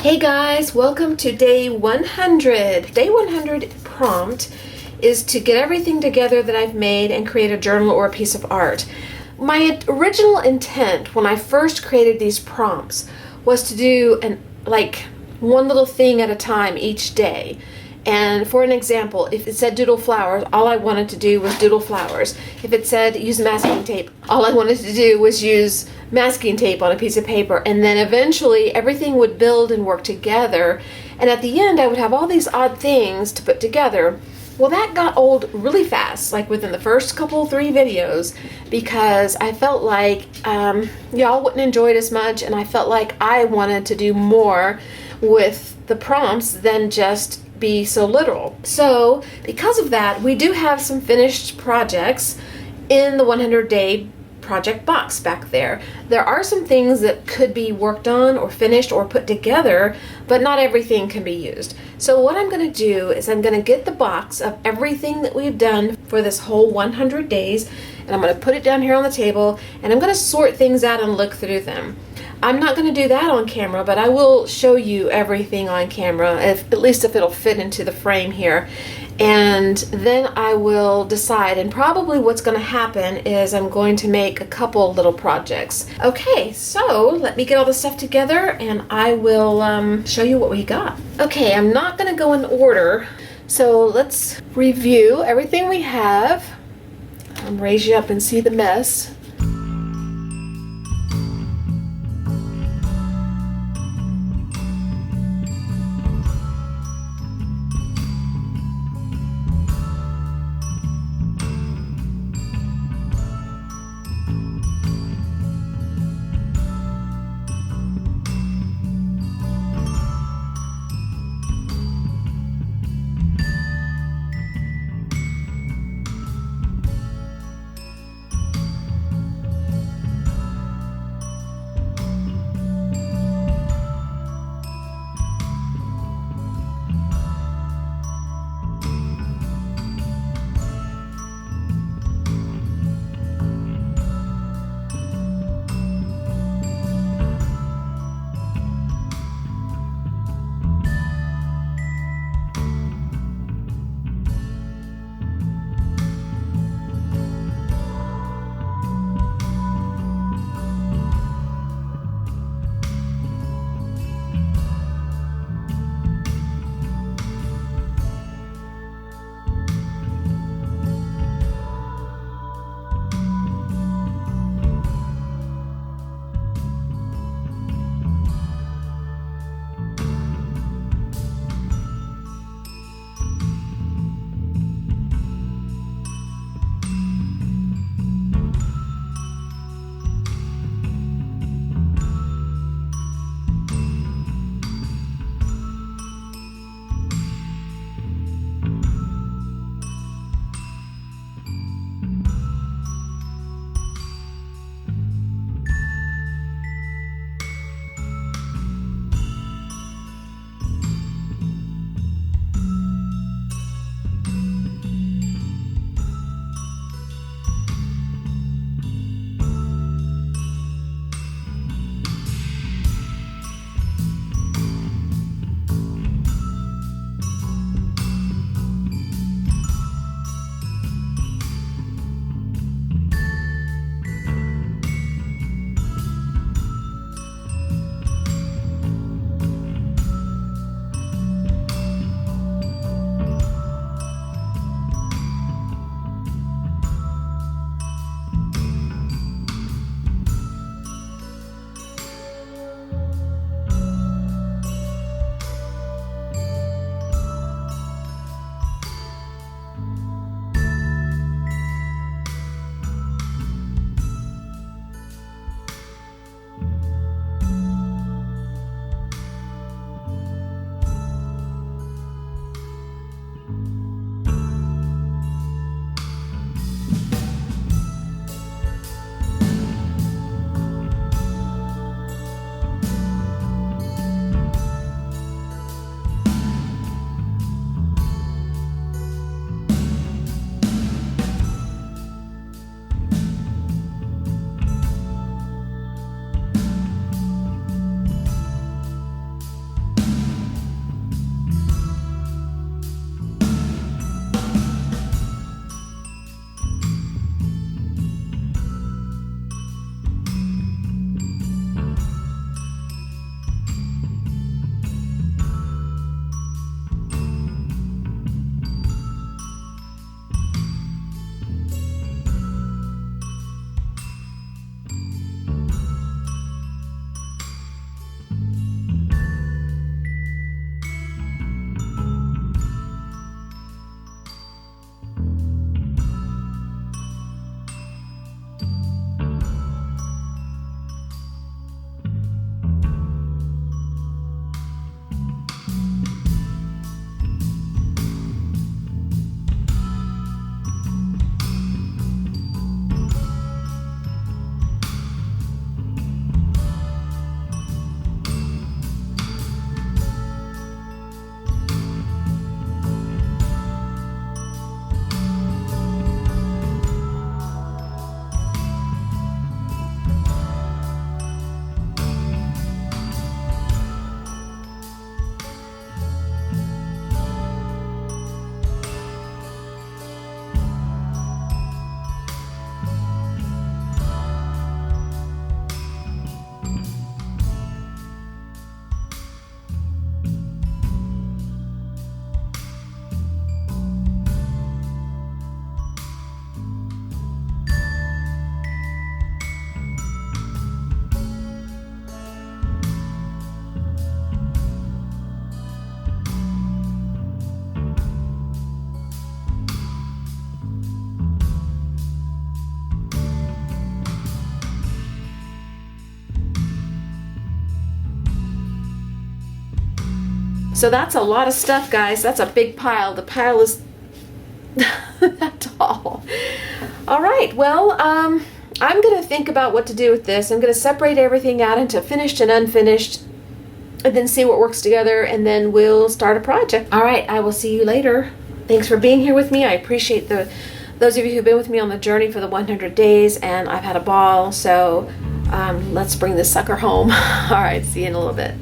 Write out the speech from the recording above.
Hey guys, welcome to day 100. Day 100 prompt is to get everything together that I've made and create a journal or a piece of art. My original intent when I first created these prompts was to do one little thing at a time each day. And for an example, if it said doodle flowers, all I wanted to do was doodle flowers. If it said use masking tape, all I wanted to do was use masking tape on a piece of paper. And then eventually everything would build and work together. And at the end, I would have all these odd things to put together. Well, that got old really fast, like within the first three videos, because I felt like y'all wouldn't enjoy it as much, and I felt like I wanted to do more with the prompts than just be so literal. So because of that, we do have some finished projects in the 100-day project box back there. There are some things that could be worked on or finished or put together, but not everything can be used. So what I'm going to do is I'm going to get the box of everything that we've done for this whole 100 days, and I'm going to put it down here on the table, and I'm going to sort things out and look through them. I'm not going to do that on camera, but I will show you everything on camera, at least if it'll fit into the frame here. And then I will decide, and probably what's going to happen is I'm going to make a couple little projects. Okay, so let me get all this stuff together and I will show you what we got. Okay, I'm not going to go in order, so let's review everything we have. I'll raise you up and see the mess. So that's a lot of stuff, guys. That's a big pile. The pile is that tall. All right, well, I'm going to think about what to do with this. I'm going to separate everything out into finished and unfinished, and then see what works together, and then we'll start a project. All right, I will see you later. Thanks for being here with me. I appreciate those of you who've been with me on the journey for the 100 days, and I've had a ball, so let's bring this sucker home. All right, see you in a little bit.